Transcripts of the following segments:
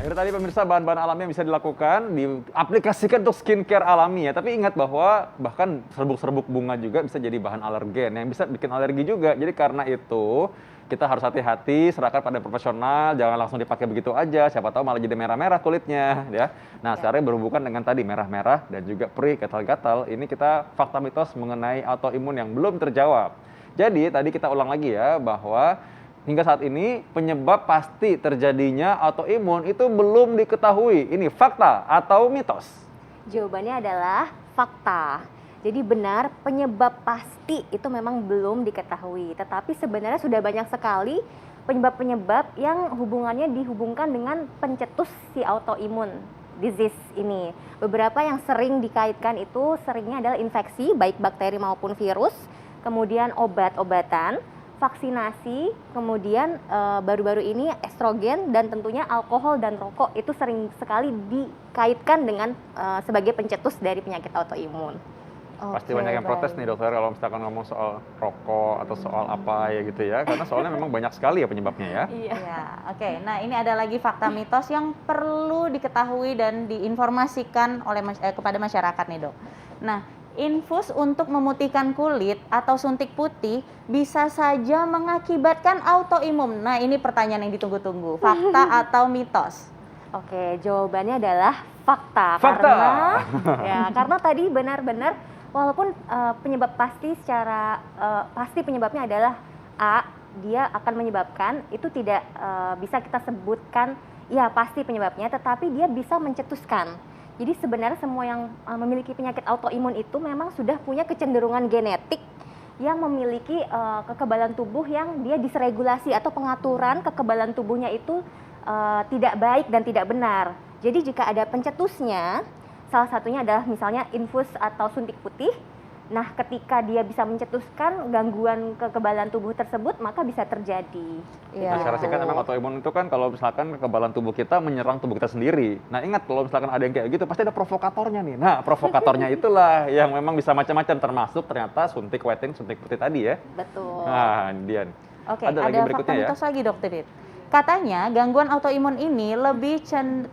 Akhirnya tadi pemirsa bahan-bahan alami yang bisa dilakukan, diaplikasikan untuk skincare alami ya. Tapi ingat bahwa bahkan serbuk-serbuk bunga juga bisa jadi bahan alergen yang bisa bikin alergi juga. Jadi karena itu kita harus hati-hati, serahkan pada profesional, jangan langsung dipakai begitu aja. Siapa tahu malah jadi merah-merah kulitnya ya. Nah, sekarang berhubungan dengan tadi merah-merah dan juga perih, gatal-gatal. Ini kita fakta mitos mengenai autoimun yang belum terjawab. Jadi tadi kita ulang lagi ya bahwa hingga saat ini penyebab pasti terjadinya autoimun itu belum diketahui. Ini fakta atau mitos? Jawabannya adalah fakta. Jadi benar, penyebab pasti itu memang belum diketahui. Tetapi sebenarnya sudah banyak sekali penyebab-penyebab yang hubungannya dihubungkan dengan pencetus si autoimun disease ini. Beberapa yang sering dikaitkan itu seringnya adalah infeksi, baik bakteri maupun virus, kemudian obat-obatan, vaksinasi, kemudian baru-baru ini estrogen, dan tentunya alkohol dan rokok itu sering sekali dikaitkan dengan sebagai pencetus dari penyakit autoimun. Pasti banyak yang protes nih dokter kalau misalkan ngomong soal rokok atau soal apa ya gitu ya, karena soalnya memang banyak sekali ya penyebabnya ya. Iya. Oke. Nah, ini ada lagi fakta mitos yang perlu diketahui dan diinformasikan oleh kepada masyarakat nih, Dok. Nah, infus untuk memutihkan kulit atau suntik putih bisa saja mengakibatkan autoimun. Nah, ini pertanyaan yang ditunggu-tunggu. Fakta atau mitos? Oke, jawabannya adalah fakta. Fakta. Karena tadi benar-benar walaupun penyebab pasti secara pasti penyebabnya adalah A, dia akan menyebabkan, itu tidak bisa kita sebutkan ya pasti penyebabnya, tetapi dia bisa mencetuskan. Jadi sebenarnya semua yang memiliki penyakit autoimun itu memang sudah punya kecenderungan genetik yang memiliki kekebalan tubuh yang dia disregulasi atau pengaturan kekebalan tubuhnya itu tidak baik dan tidak benar. Jadi jika ada pencetusnya, salah satunya adalah misalnya infus atau suntik putih. Nah, ketika dia bisa mencetuskan gangguan kekebalan tubuh tersebut, maka bisa terjadi. Nah, secara singkat memang autoimun itu kan kalau misalkan kekebalan tubuh kita menyerang tubuh kita sendiri. Nah, ingat kalau misalkan ada yang kayak gitu pasti ada provokatornya nih. Nah, provokatornya itulah yang memang bisa macam-macam, termasuk ternyata suntik wetting, suntik putih tadi ya. Betul. Nah, dia. Oke, ada lagi ada berikutnya fakta ya. mitos lagi, Dokter Dit. Katanya gangguan autoimun ini lebih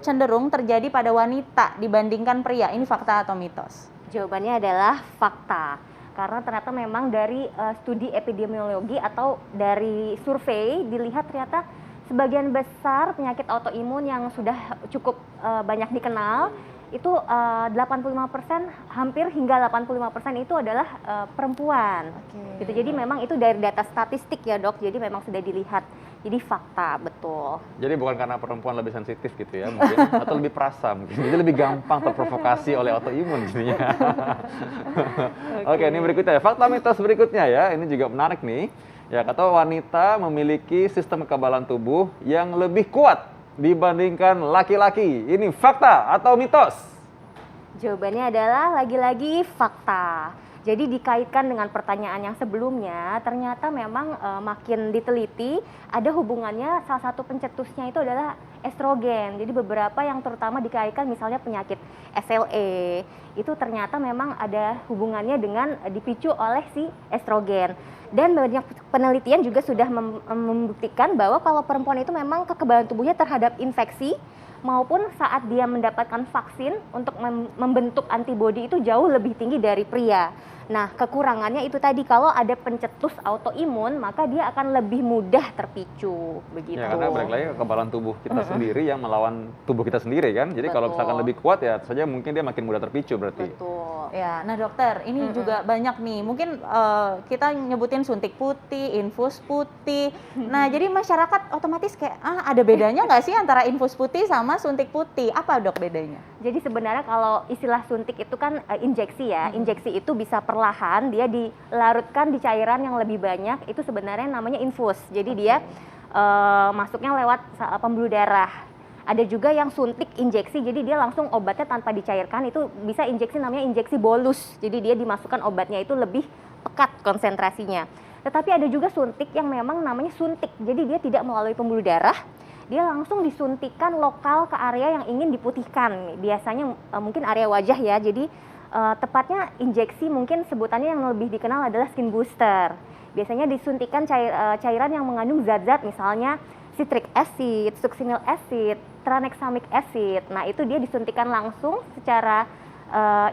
cenderung terjadi pada wanita dibandingkan pria. Ini fakta atau mitos? Jawabannya adalah fakta. Karena ternyata memang dari studi epidemiologi atau dari survei dilihat ternyata sebagian besar penyakit autoimun yang sudah cukup banyak dikenal itu 85%, hampir hingga 85% itu adalah perempuan. Gitu. Jadi memang itu dari data statistik ya, Dok. Jadi memang sudah dilihat. Jadi fakta, betul. Jadi bukan karena perempuan lebih sensitif gitu ya mungkin, atau lebih perasa mungkin. Jadi lebih gampang terprovokasi oleh autoimun gitu ya. Oke, ini berikutnya ya. Fakta mitos berikutnya ya. Ini juga menarik nih. Ya, kata wanita memiliki sistem kekebalan tubuh yang lebih kuat dibandingkan laki-laki. Ini fakta atau mitos? Jawabannya adalah lagi-lagi fakta. Jadi dikaitkan dengan pertanyaan yang sebelumnya, ternyata memang makin diteliti ada hubungannya, salah satu pencetusnya itu adalah estrogen. Jadi beberapa yang terutama dikaitkan misalnya penyakit SLE, itu ternyata memang ada hubungannya dengan dipicu oleh si estrogen. Dan banyak penelitian juga sudah membuktikan bahwa kalau perempuan itu memang kekebalan tubuhnya terhadap infeksi maupun saat dia mendapatkan vaksin untuk membentuk antibodi itu jauh lebih tinggi dari pria. Nah, kekurangannya itu tadi, kalau ada pencetus autoimun maka dia akan lebih mudah terpicu begitu. Ya, karena balik lagi kekebalan tubuh kita sendiri yang melawan tubuh kita sendiri kan. Jadi kalau misalkan lebih kuat ya saja mungkin dia makin mudah terpicu berarti. Betul. Ya, nah dokter, ini juga banyak nih. Mungkin kita nyebutin suntik putih, infus putih. Nah, jadi masyarakat otomatis kayak ada bedanya nggak sih antara infus putih sama suntik putih? Apa dok bedanya? Jadi sebenarnya kalau istilah suntik itu kan injeksi ya. Injeksi itu bisa perlahan, dia dilarutkan di cairan yang lebih banyak. Itu sebenarnya namanya infus. Jadi dia masuknya lewat pembuluh darah. Ada juga yang suntik injeksi, jadi dia langsung obatnya tanpa dicairkan, itu bisa injeksi namanya injeksi bolus. Jadi dia dimasukkan obatnya itu lebih pekat konsentrasinya. Tetapi ada juga suntik yang memang namanya suntik, jadi dia tidak melalui pembuluh darah, dia langsung disuntikan lokal ke area yang ingin diputihkan. Biasanya mungkin area wajah ya, jadi tepatnya injeksi mungkin sebutannya yang lebih dikenal adalah skin booster. Biasanya disuntikan cairan yang mengandung zat-zat misalnya citric acid, succinyl acid, tranexamic acid. Nah, itu dia disuntikan langsung secara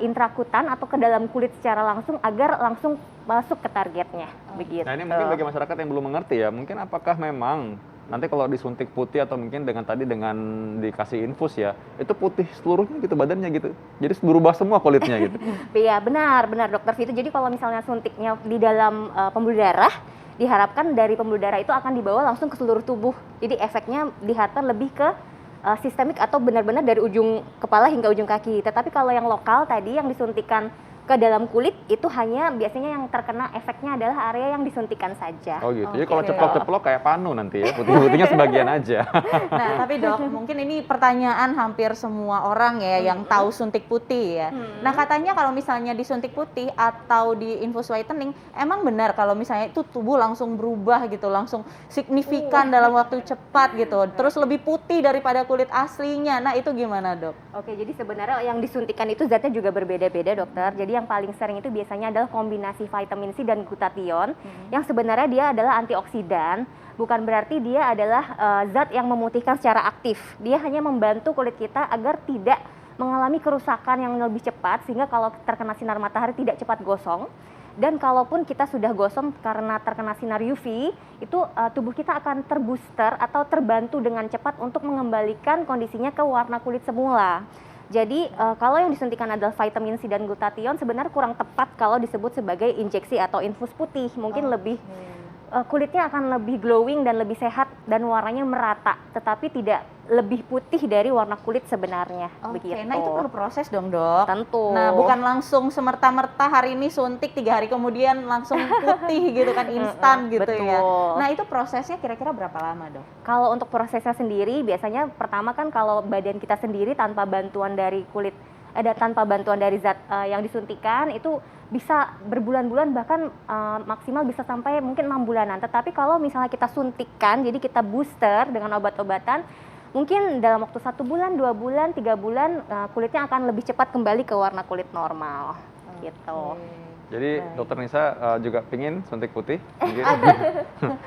intrakutan atau ke dalam kulit secara langsung agar langsung masuk ke targetnya. Begitu. Nah, ini mungkin bagi masyarakat yang belum mengerti ya, mungkin apakah memang nanti kalau disuntik putih atau mungkin dengan dikasih infus ya, itu putih seluruhnya gitu badannya gitu. Jadi berubah semua kulitnya gitu. Iya, benar Dokter Vito. Jadi kalau misalnya suntiknya di dalam pembuluh darah, diharapkan dari pembuluh darah itu akan dibawa langsung ke seluruh tubuh. Jadi efeknya diharapkan lebih ke sistemik atau benar-benar dari ujung kepala hingga ujung kaki. Tetapi kalau yang lokal tadi yang disuntikan ke dalam kulit itu hanya biasanya yang terkena efeknya adalah area yang disuntikan saja. Oh gitu. Jadi kalau ceplok-ceplok kayak panu nanti ya, putih-putihnya sebagian aja. Nah, tapi Dok, mungkin ini pertanyaan hampir semua orang ya yang tahu suntik putih ya. Nah, katanya kalau misalnya disuntik putih atau di infus whitening, emang benar kalau misalnya itu tubuh langsung berubah gitu, langsung signifikan dalam waktu cepat gitu, terus lebih putih daripada kulit aslinya. Nah, itu gimana, Dok? Oke, jadi sebenarnya yang disuntikan itu zatnya juga berbeda-beda, dokter. Jadi yang paling sering itu biasanya adalah kombinasi vitamin C dan glutathione, yang sebenarnya dia adalah antioksidan. Bukan berarti dia adalah zat yang memutihkan secara aktif. Dia hanya membantu kulit kita agar tidak mengalami kerusakan yang lebih cepat, sehingga kalau terkena sinar matahari tidak cepat gosong. Dan kalaupun kita sudah gosong karena terkena sinar UV, itu tubuh kita akan terbooster atau terbantu dengan cepat untuk mengembalikan kondisinya ke warna kulit semula. Jadi kalau yang disuntikan adalah vitamin C dan glutathione sebenarnya kurang tepat kalau disebut sebagai injeksi atau infus putih. Mungkin lebih kulitnya akan lebih glowing dan lebih sehat dan warnanya merata, tetapi tidak lebih putih dari warna kulit sebenarnya. Begitu. Nah itu perlu proses dong, Dok. Tentu. Nah, bukan langsung semerta-merta hari ini suntik 3 hari kemudian langsung putih gitu kan, instan gitu ya. Nah itu prosesnya kira-kira berapa lama, Dok? Kalau untuk prosesnya sendiri biasanya pertama kan kalau badan kita sendiri tanpa bantuan dari kulit, tanpa bantuan dari zat yang disuntikan itu bisa berbulan-bulan, bahkan maksimal bisa sampai mungkin 6 bulanan. Tetapi kalau misalnya kita suntikkan, jadi kita booster dengan obat-obatan, mungkin dalam waktu 1 bulan, 2 bulan, 3 bulan kulitnya akan lebih cepat kembali ke warna kulit normal. Gitu. Jadi Dokter Nisa juga pingin suntik putih?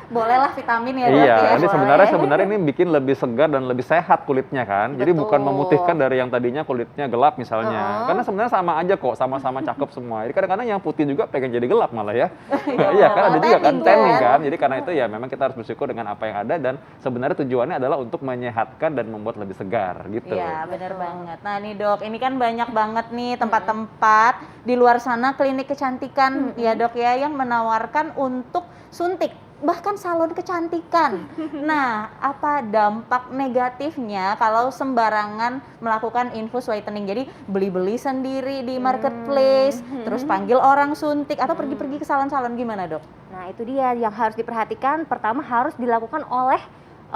Bolehlah vitamin ya, Dok. Iya, ya, ini sebenarnya ini bikin lebih segar dan lebih sehat kulitnya kan. Jadi bukan memutihkan dari yang tadinya kulitnya gelap misalnya. Karena sebenarnya sama aja kok, sama-sama cakep semua. Jadi kadang-kadang yang putih juga pengen jadi gelap malah ya. Iya kan, ada juga kan tanning kan. Jadi karena itu ya memang kita harus bersyukur dengan apa yang ada, dan sebenarnya tujuannya adalah untuk menyehatkan dan membuat lebih segar gitu. Iya, benar banget. Nah nih Dok, ini kan banyak banget nih tempat-tempat di luar sana, klinik kecantikan ya Dok ya, yang menawarkan untuk suntik, bahkan salon kecantikan. Nah, apa dampak negatifnya kalau sembarangan melakukan infus whitening? Jadi beli-beli sendiri di marketplace, terus panggil orang suntik, atau pergi-pergi ke salon-salon, gimana Dok? Nah itu dia yang harus diperhatikan. Pertama harus dilakukan oleh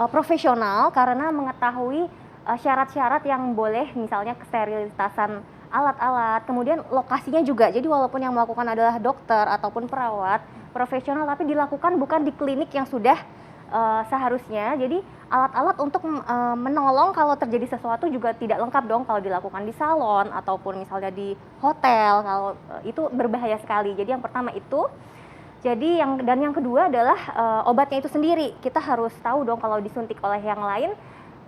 profesional karena mengetahui syarat-syarat yang boleh, misalnya kesterilitasan alat-alat, kemudian lokasinya juga. Jadi walaupun yang melakukan adalah dokter ataupun perawat profesional, tapi dilakukan bukan di klinik yang sudah seharusnya. Jadi alat-alat untuk menolong kalau terjadi sesuatu juga tidak lengkap dong kalau dilakukan di salon ataupun misalnya di hotel. Kalau itu berbahaya sekali. Jadi yang pertama itu. Jadi yang kedua adalah obatnya itu sendiri. Kita harus tahu dong kalau disuntik oleh yang lain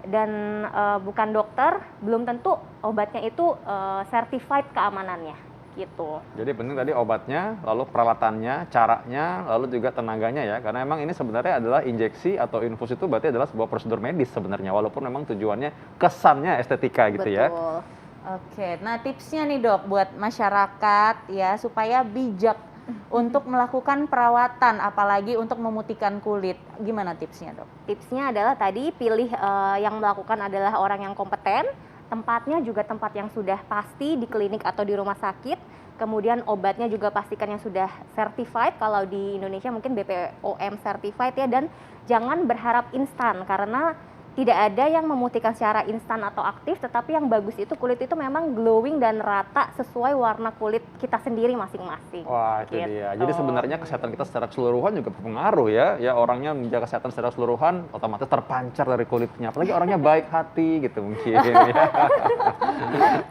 dan bukan dokter, belum tentu obatnya itu certified keamanannya gitu. Jadi penting tadi obatnya, lalu peralatannya, caranya, lalu juga tenaganya ya. Karena emang ini sebenarnya adalah injeksi atau infus, itu berarti adalah sebuah prosedur medis sebenarnya, walaupun memang tujuannya kesannya estetika gitu. Betul. Ya. Oke, nah tipsnya nih Dok buat masyarakat ya supaya bijak untuk melakukan perawatan, apalagi untuk memutihkan kulit. Gimana tipsnya, Dok? Tipsnya adalah tadi pilih yang melakukan adalah orang yang kompeten, tempatnya juga tempat yang sudah pasti di klinik atau di rumah sakit. Kemudian obatnya juga pastikan yang sudah certified, kalau di Indonesia mungkin BPOM certified ya, dan jangan berharap instan karena tidak ada yang memutihkan secara instan atau aktif, tetapi yang bagus itu kulit itu memang glowing dan rata sesuai warna kulit kita sendiri masing-masing. Wah, itu dia. Jadi sebenarnya kesehatan kita secara keseluruhan juga berpengaruh ya. Ya, orangnya menjaga kesehatan secara keseluruhan otomatis terpancar dari kulitnya. Apalagi orangnya baik hati gitu mungkin ya.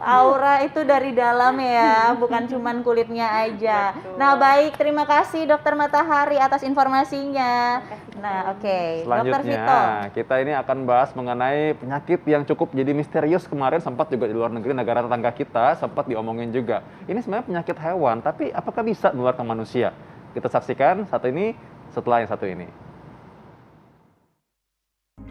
Aura itu dari dalam ya, bukan cuman kulitnya aja. Betul. Nah, baik, terima kasih Dokter Matahari atas informasinya. Nah, oke. Dokter Selanjutnya, Vito. kita ini akan bahas mengenai penyakit yang cukup jadi misterius kemarin, sempat juga di luar negeri, negara tetangga kita, sempat diomongin juga. Ini sebenarnya penyakit hewan, tapi apakah bisa menular ke manusia? Kita saksikan satu ini setelah yang satu ini.